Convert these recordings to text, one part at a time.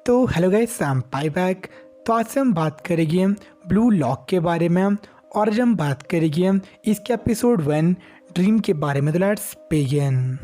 तो hello guys, I am pi back. तो आज से हम बात करेंगे ब्लू लॉक के बारे में और आज हम बात करेंगे इसके एपिसोड 1 ड्रीम के बारे में। तो लेट्स बिगिन।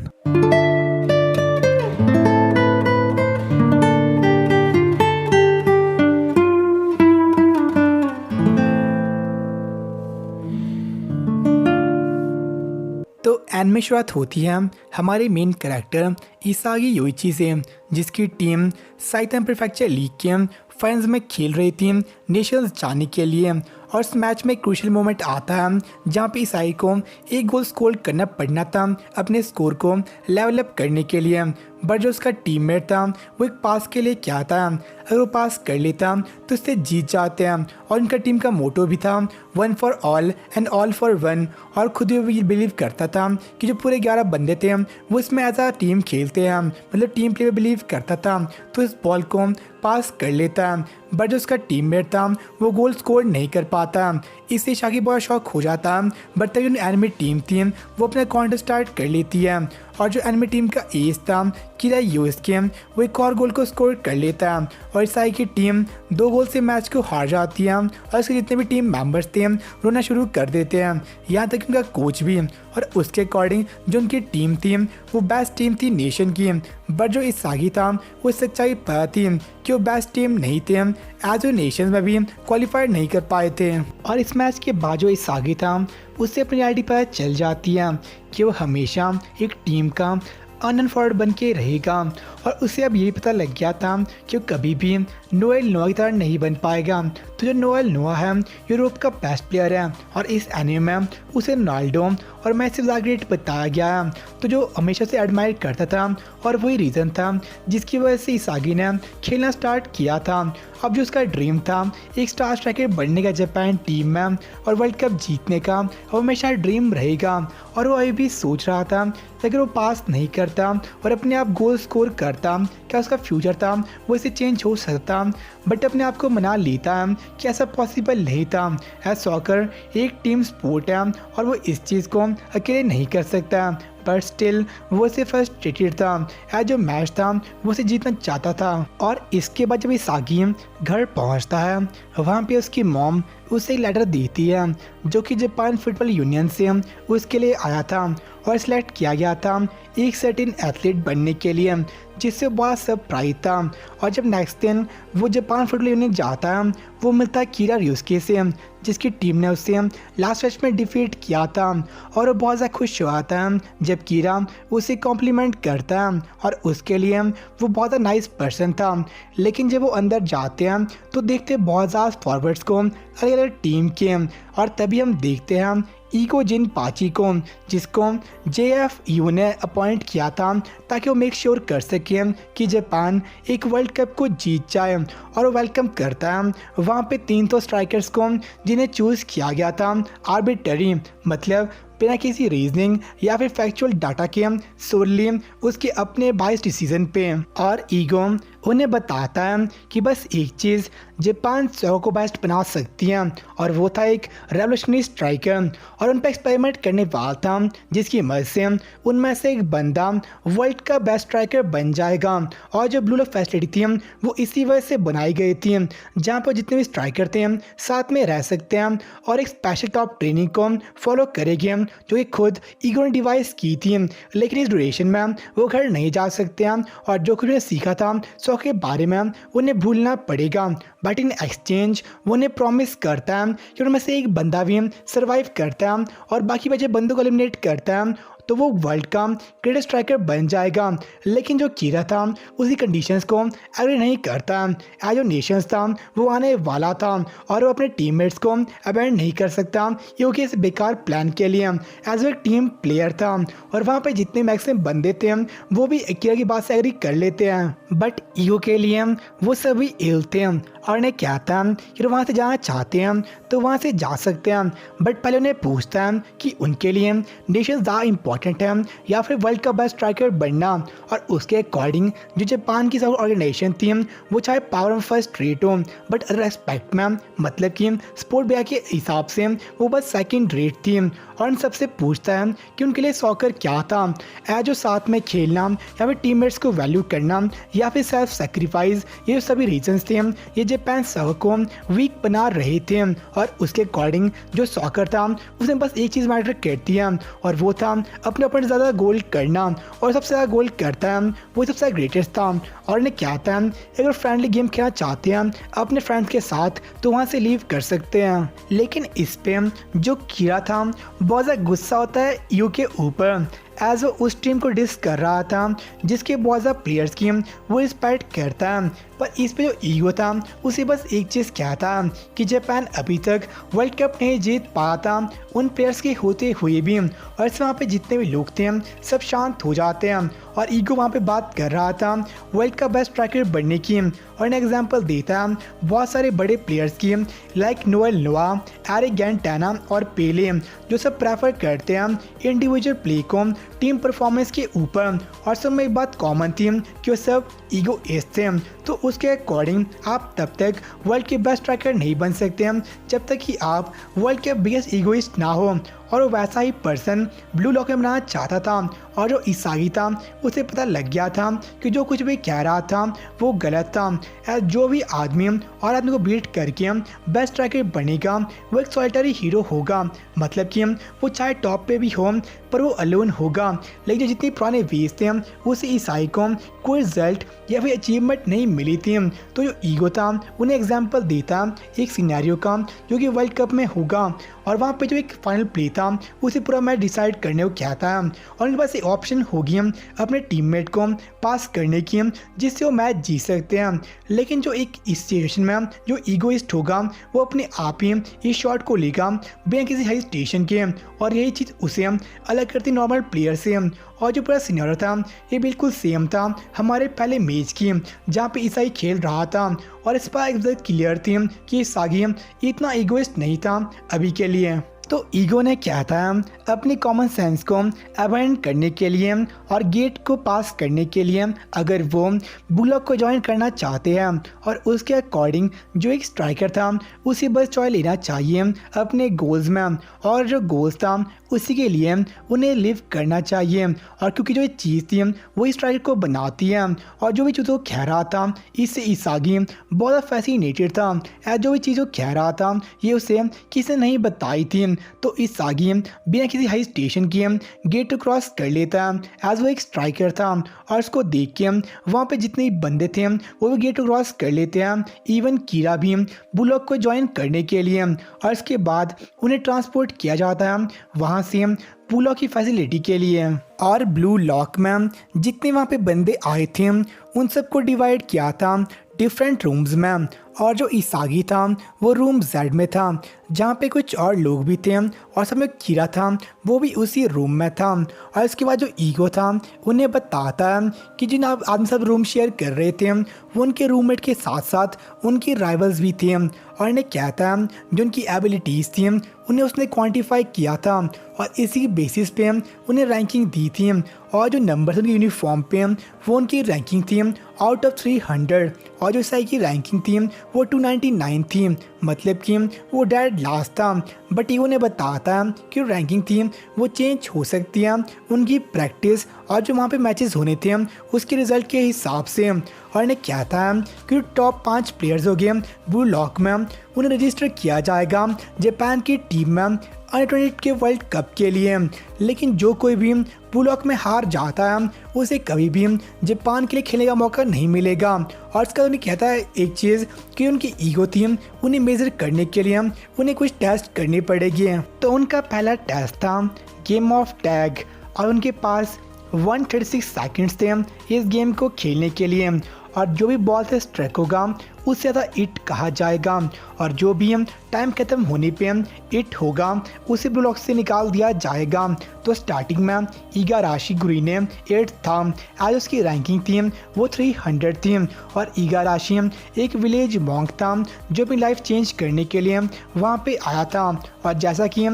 तो एंड में शुरुआत होती है हमारे मेन कैरेक्टर इसागी योइची से, जिसकी टीम साइतम प्रीफेक्चर लीग के फाइनल्स में खेल रही थी नेशंस जाने के लिए। और इस मैच में क्रूशियल मोमेंट आता है जहाँ पे इसाई को एक गोल स्कोर करना पड़ना था अपने स्कोर को लेवल अप करने के लिए। बट जो उसका टीममेट था वो एक पास के लिए क्या था, अगर वो पास कर लेता तो उससे जीत जाते हैं। और उनका टीम का मोटो भी था 1 for all and all for 1। और खुद भी बिलीव करता था कि जो पूरे 11 बंदे थे वो इसमें एज आ टीम खेलते हैं, मतलब टीम प्ले में बिलीव करता था तो इस बॉल को पास कर लेता। बट जो उसका टीममेट था वो गोल स्कोर नहीं कर पाता, इससे शाकी बहुत शौक हो जाता। बट तभी जो एनिमी टीम थी वो अपना काउंटर स्टार्ट कर लेती है और जो एनिमी टीम का एस था किरा यूएसके वो एक और गोल को स्कोर कर लेता है और इसाई की टीम 2 गोल से मैच को हार जाती है। और इसके जितने भी टीम मेंबर्स थे रोना शुरू कर देते हैं, यहाँ तक उनका कोच भी। और उसके अकॉर्डिंग जो उनकी टीम थी वो बेस्ट टीम थी नेशन की। बट जो इसागी था वो सच्चाई पता थी कि वो बेस्ट टीम नहीं थे, एज वो नेशन में भी क्वालिफाई नहीं कर पाए थे। और इस मैच के बाद जो इसागी था उससे अपनी रियलिटी पता चल जाती है कि वो हमेशा एक टीम का अनफॉर्ड बन के रहेगा। और उसे अब यही पता लग गया था कि वो कभी भी नोएल नोआ की तरह नहीं बन पाएगा। तो जो नोएल नोआ है यूरोप का बेस्ट प्लेयर है और इस एनिमे में उसे रोनाल्डो और मैसी जाग्रेट बताया गया है, तो जो हमेशा से एडमायर करता था। और वही रीज़न था जिसकी वजह से इसागी ने खेलना स्टार्ट किया था। अब जो उसका ड्रीम था एक स्टार स्ट्राइकर बनने का जापान टीम में और वर्ल्ड कप जीतने का, वो हमेशा ड्रीम रहेगा। और वो अभी भी सोच रहा था अगर वो पास नहीं करता और अपने आप गोल स्कोर करता क्या उसका फ्यूचर था वो इसे चेंज हो सकता। बट अपने आप को मना लेता कि ऐसा पॉसिबल नहीं था, एज सॉकर एक टीम स्पोर्ट है और वो इस चीज़ को अकेले नहीं कर सकता। पर स्टिल वो से फ्रस्ट्रेटेड था, एज जो मैच था वो से जीतना चाहता था। और इसके बाद जब इसागी घर पहुंचता है वहाँ पे उसकी मॉम उसे एक लेटर देती है जो कि जापान फुटबॉल यूनियन से उसके लिए आया था और सिलेक्ट किया गया था एक सर्टेन एथलीट बनने के लिए, जिससे बहुत सरप्राइज था। और जब नेक्स्ट दिन वो जापान फुटबॉल यूनियन जाता है वो मिलता है कीरा रियोस्के से, जिसकी टीम ने उसे लास्ट मैच में डिफीट किया था। और वो बहुत ज़्यादा खुश हुआ था जब कीरा उसे कॉम्प्लीमेंट करता है और उसके लिए वो बहुत ज़्यादा नाइस पर्सन था। लेकिन जब वो अंदर जाते हैं तो देखते बहुत ज़्यादा फॉरवर्ड्स को अलग अलग टीम के, और तभी हम देखते हैं ईगो जिन पाची को, जिसको JFU ने अपॉइंट किया था ताकि वो मेक श्योर कर सके कि जापान एक वर्ल्ड कप को जीत जाए। और वो वेलकम करता है वहाँ पे 3 तो स्ट्राइकर्स को जिन्हें चूज़ किया गया था आर्बिट्ररी, मतलब बिना किसी रीजनिंग या फिर फैक्चुअल डाटा के, सोरली उसके अपने बाइस डिसीजन पे। और ईगो उन्हें बताता है कि बस एक चीज़ जापान 100 को बेस्ट बना सकती है और वो था एक रेवोल्यूशनरी स्ट्राइकर। और उन पर एक्सपेरिमेंट करने वाला था जिसकी मदद से उनमें से एक बंदा वर्ल्ड का बेस्ट स्ट्राइकर बन जाएगा। और जो ब्लू लॉक फैसिलिटी थी वो इसी वजह से बनाई गई थी, जहाँ पर जितने भी स्ट्राइकर थे साथ में रह सकते हैं और एक स्पेशल टॉप ट्रेनिंग को फॉलो करेंगे जो कि खुद ईगो ने डिवाइस की थी। लेकिन इस ड्यूरेशन में वो घर नहीं जा सकते हैं और जो कुछ उन्हें सीखा था 100 के बारे में उन्हें भूलना पड़ेगा। बट इन एक्सचेंज वो उन्हें प्रॉमिस करता है कि उनमें से एक बंदा भी सर्वाइव करता है और बाकी बचे बंदों को एलिमिनेट करता है तो वो वर्ल्ड का ग्रेटेस्ट स्ट्राइकर बन जाएगा। लेकिन जो कीरा था उसी कंडीशंस को एग्री नहीं करता, एज जो नेशंस था वो आने वाला था और वो अपने टीममेट्स को अबैंड नहीं कर सकता क्योंकि इस बेकार प्लान के लिए, एज वो एक टीम प्लेयर था। और वहाँ पे जितने मैक्सिमम बंदे थे वो भी कीरा की बात से एग्री कर लेते हैं। बट ईगो के लिए वो सभी इल थे और उन्हें क्या था कि वहाँ से जाना चाहते हैं तो वहाँ से जा सकते हैं। बट पहले उन्हें पूछता है कि उनके लिए नेशन ज़्यादा इम्पॉर्टेंट है या फिर वर्ल्ड का बेस्ट स्ट्राइकर बनना। और उसके अकॉर्डिंग जो जापान की सब ऑर्गेनाइजेशन थी वो चाहे पावर ऑफ फर्स्ट रेट हो बट अदर एस्पेक्ट में मतलब कि स्पोर्ट बिया के हिसाब से वो बस सेकंड रेट थी। और इन सबसे पूछता है कि उनके लिए सॉकर क्या था, जो साथ में खेलना या फिर टीममेट्स को वैल्यू करना या फिर सेल्फ सेक्रीफाइस, ये सब रीजंस थे ये जापान सॉकर को वीक बना रहे थे। और उसके अकॉर्डिंग जो सॉकर था उसमें बस एक चीज़ मैटर करती है और वो था अपने ऊपर ज़्यादा गोल करना, और सबसे ज़्यादा गोल करता है वो सबसे ग्रेटेस्ट था। और इन्हें क्या था अगर फ्रेंडली गेम खेलना चाहते हैं अपने फ्रेंड्स के साथ तो वहाँ से लीव कर सकते हैं। लेकिन इस पे जो कीड़ा था बहुत ज़्यादा गुस्सा होता है यू के ऊपर एज वो उस टीम को डिस कर रहा था जिसके बहुत ज़्यादा प्लेयर्स की वो रिस्पेक्ट करता है। पर इस पे जो ईगो था उसे बस एक चीज़ क्या था कि जापान अभी तक वर्ल्ड कप नहीं जीत पाया था उन प्लेयर्स के होते हुए भी। और इस वहाँ पे जितने भी लोग थे सब शांत हो जाते हैं और ईगो वहाँ पे बात कर रहा था वर्ल्ड का बेस्ट स्ट्राइकर बनने की। और इन एग्जांपल देता है बहुत सारे बड़े प्लेयर्स की लाइक नोएल नोआ, एरिक गैंटाना और पेले, जो सब प्रेफर करते हैं इंडिविजुअल प्ले को टीम परफॉर्मेंस के ऊपर। और सब में एक बात कॉमन थी कि वो सब ईगोइस्ट थे। तो उसके अकॉर्डिंग आप तब तक वर्ल्ड के बेस्ट स्ट्राइकर नहीं बन सकते जब तक कि आप वर्ल्ड के बिगेस्ट ईगोइस्ट ना हो। और वो वैसा ही पर्सन ब्लू लॉक में बनाना चाहता था और जो इसागी था उसे पता लग गया था कि जो कुछ भी कह रहा था वो गलत था। जो भी आदमी और आदमी को बीट करके बेस्ट स्ट्राइकर बनेगा वो एक सॉलिटरी हीरो होगा, मतलब कि वो चाहे टॉप पे भी हो पर वो अलोन होगा। लेकिन जो जितनी पुराने वेज थे उसे ईसाई को कोई रिजल्ट या फिर अचीवमेंट नहीं मिली थी। तो जो ईगो था उन्हें एग्जाम्पल देता एक सिनेरियो का जो कि वर्ल्ड कप में होगा और वहाँ पे जो एक फाइनल प्ले था उसे पूरा मैच डिसाइड करने को क्या था। और उनके पास एक ऑप्शन होगी अपने टीममेट को पास करने की जिससे वो मैच जीत सकते हैं। लेकिन जो एक इस सिचुएशन में जो ईगोइस्ट होगा वो अपने आप ही इस शॉट को लेगा बिना किसी हेजिटेशन के, और यही चीज़ उसे अलग करती नॉर्मल प्लेयर से। और जो पूरा सिनेरियो था ये बिल्कुल सेम था हमारे पहले मैच की जहाँ पे ईसाई खेल रहा था। और इस पर एक क्लियर थी कि सागी इतना ईगोइस्ट नहीं था अभी के लिए। तो ईगो ने क्या था अपनी कॉमन सेंस को अवॉइड करने के लिए और गेट को पास करने के लिए अगर वो बुलॉक को ज्वाइन करना चाहते हैं और उसके अकॉर्डिंग जो एक स्ट्राइकर था उसी बस चॉइस लेना चाहिए अपने गोल्स में, और जो गोल्स था उसी के लिए उन्हें लिव करना चाहिए। और क्योंकि जो चीज़ थी वो स्ट्राइकर को बनाती है और जो भी चीज़ वो कह रहा था इससे इसागी बहुत फैसिनेटेड था। जो भी चीज़ वो कह रहा था ये उसे किसी ने नहीं बताई थी। तो इसागी बिना किसी हाई स्टेशन के गेट क्रॉस कर लेता है एज वो एक स्ट्राइकर था। और उसको देख के वहाँ पे जितने बंदे थे वो भी गेट क्रॉस कर लेते हैं, इवन कीरा भी बुलॉक को ज्वाइन करने के लिए। और इसके बाद उन्हें ट्रांसपोर्ट किया जाता है वहाँ से बुलॉक की फैसिलिटी के लिए। और ब्लू लॉक में जितने वहाँ पे बंदे आए थे उन सबको डिवाइड किया था डिफरेंट रूम्स में। और जो इसागी था वो रूम जेड में था जहाँ पे कुछ और लोग भी थे, और सब में कीरा था वो भी उसी रूम में था। और इसके बाद जो ईगो था उन्हें बताता है कि जिन आदमी सब रूम शेयर कर रहे थे वो उनके रूममेट के साथ साथ उनकी राइवल्स भी थे। और इन्हें कहता है जो उनकी एबिलिटीज़ थी उन्हें उसने क्वान्टिफाई किया था और इसी बेसिस पे उन्हें रैंकिंग दी थी। और जो नंबर्स उनकी यूनिफॉर्म पे वो उनकी रैंकिंग थी आउट ऑफ 300, और जो साई की रैंकिंग थी वो 299 थी, मतलब कि वो डेड लास्ट था। बट ईगो ने बताता है कि रैंकिंग थी वो चेंज हो सकती है उनकी प्रैक्टिस और जो वहाँ पे मैचेस होने थे उसके रिज़ल्ट के हिसाब से। और इन्हें कहता है कि टॉप 5 प्लेयर्स हो गए ब्लू लॉक में उन्हें रजिस्टर किया जाएगा जापान की टीम में अंडर-20 के वर्ल्ड कप के लिए। लेकिन जो कोई भी ब्लू लॉक में हार जाता है उसे कभी भी जापान के लिए खेलने का मौका नहीं मिलेगा। और इसका उन्हें कहता है एक चीज़ कि उनकी ईगो थी उन्हें मेजर करने के लिए उन्हें कुछ टेस्ट करनी पड़ेगी। तो उनका पहला टेस्ट था गेम ऑफ टैग, और उनके पास 136 सेकंड्स थे इस गेम को खेलने के लिए। और जो भी बॉल से स्ट्राइक होगा उससे ज़्यादा इट कहा जाएगा, और जो भी टाइम खत्म होने पे इट होगा उसे ब्लॉक से निकाल दिया जाएगा। तो स्टार्टिंग में इगाराशी गुरीने 8 था, आज उसकी रैंकिंग थी वो 300 थी। और इगाराशी एक विलेज मॉन्क था जो अपनी लाइफ चेंज करने के लिए वहाँ पे आया था। और जैसा कि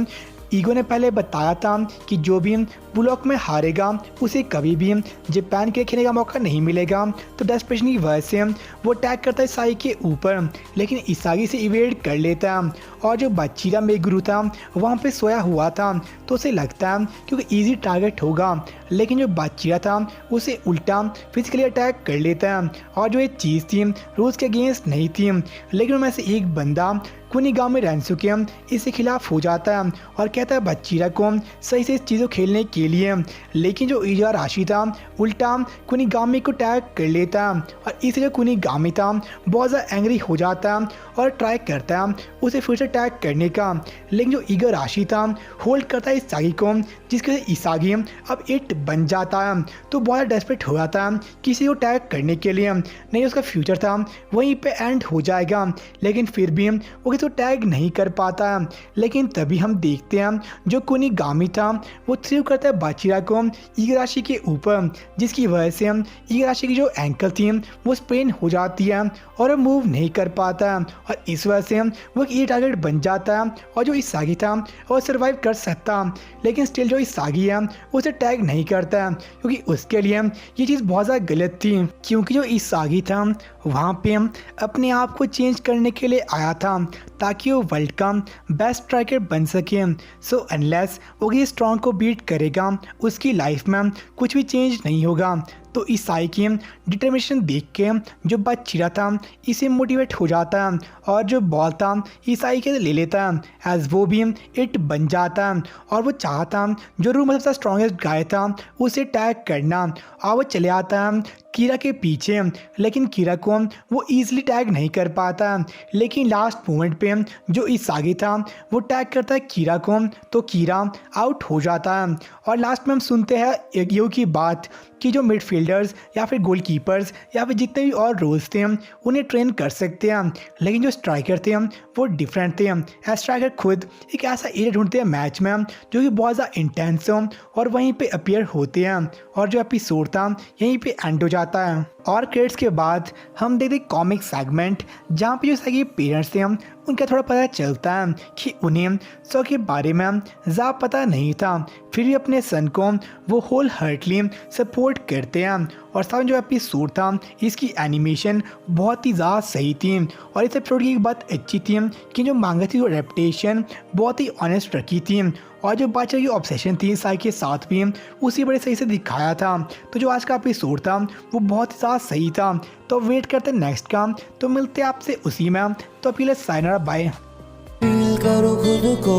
ईगो ने पहले बताया था कि जो भी ब्लॉक में हारेगा उसे कभी भी जापान के लिए खेलने का मौका नहीं मिलेगा। तो डेस्परेशन की वजह से वो अटैक करता है इसागी के ऊपर, लेकिन इसागी से इवेड कर लेता है। और जो बाचीरा मेगुरु था वहाँ पे सोया हुआ था, तो उसे लगता है क्योंकि इजी टारगेट होगा, लेकिन जो बाचीरा था उसे उल्टा फिजिकली अटैक कर लेता है। और जो ये चीज़ थी रूल्स के अगेंस्ट नहीं थी, लेकिन उनमें से एक बंदा कुनिगामी रेंसुके इसके खिलाफ हो जाता है और कहता है बाचीरा को सही से इस चीज़ों खेलने के लिए। लेकिन जो इगाराशी था उल्टा कुनिगामी को अटैक कर लेता है और इसलिए जो कुनिगामी था बहुत ज़्यादा एंग्री हो जाता है और ट्राई करता है उसे फिर से अटैक करने का। लेकिन जो इगाराशी था होल्ड करता है इसागी को, जिसके वजह से इसागी अब इट बन जाता है। तो बहुत डेस्परेट हो जाता है किसी को अटैक करने के लिए, नहीं उसका फ्यूचर था वहीं पे एंड हो जाएगा। लेकिन फिर भी वो किसी को टैग नहीं कर पाता है। लेकिन तभी हम देखते हैं जो कुनिगामी था वो थ्रो करता है बाचीरा को इगाराशी के ऊपर, जिसकी वजह से इगाराशी की जो एंकल थी वो स्प्रेन हो जाती है और वो मूव नहीं कर पाता है। और इस वजह से वो एक टारगेट बन जाता है और जो इसागी था वो सर्वाइव कर सकता, लेकिन स्टिल जो इसागी है उसे टैग नहीं करता है, क्योंकि उसके लिए ये चीज़ बहुत ज़्यादा गलत थी। क्योंकि जो इसागी था वहाँ पे अपने आप को चेंज करने के लिए आया था ताकि वो वर्ल्ड का बेस्ट स्ट्राइकर बन सके। सो अनलेस वो किसी स्ट्रॉन्ग को बीट करेगा उसकी लाइफ में कुछ भी चेंज नहीं होगा। तो इसाई की डिटर्मिनेशन देख के जो बाचीरा था इसे मोटिवेट हो जाता है और जो बॉल था इसाई के ले लेता है एज वो भी इट बन जाता है। और वो चाहता जो रूम में सबसे स्ट्रॉन्गेस्ट गाय था उसे टैग करना, और वो चले आता है कीरा के पीछे, लेकिन कीरा को वो ईजिली टैग नहीं कर पाता। लेकिन लास्ट मोमेंट पे जो इसागी था वो टैग करता है कीरा को, तो कीरा आउट हो जाता है। और लास्ट में हम सुनते हैं यो की बात कि जो मिडफील्डर्स या फिर गोलकीपर्स या फिर जितने भी और रोल्स थे उन्हें ट्रेन कर सकते हैं, लेकिन जो स्ट्राइकर थे वो डिफरेंट थे। स्ट्राइकर खुद एक ऐसा एरिया ढूंढते हैं मैच में जो कि बहुत ज़्यादा इंटेंस हो और वहीं पे अपीयर होते हैं, और जो एपिसोड था यहीं पे एंड हो जाता है। और क्रेडिट्स के बाद हम देखते कॉमिक सेगमेंट जहाँ पे जो सगे पेरेंट्स थे उनका थोड़ा पता चलता है कि उन्हें सो के बारे में ज़्यादा पता नहीं था, फिर भी अपने सन को वो होल हार्टली सपोर्ट करते हैं। और साथ जो एपिसोड था इसकी एनिमेशन बहुत ही ज़्यादा सही थी। और इस एपिसोड की एक बात अच्छी थी कि जो मांगा थी वो एडेप्टेशन बहुत ही ऑनेस्ट रखी थी, और जो बादशाह की ऑब्सेशन थी साई के साथ भी उसी बड़े सही से दिखाया था। तो जो आज का एपिसोड था वो बहुत ही ज़्यादा सही था। तो वेट करते हैं नेक्स्ट का, तो मिलते हैं आपसे उसी में। तो अभी ले साइनर बाय। फील करो खुद को,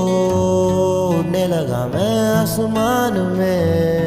उड़ने लगा मैं आसमान में।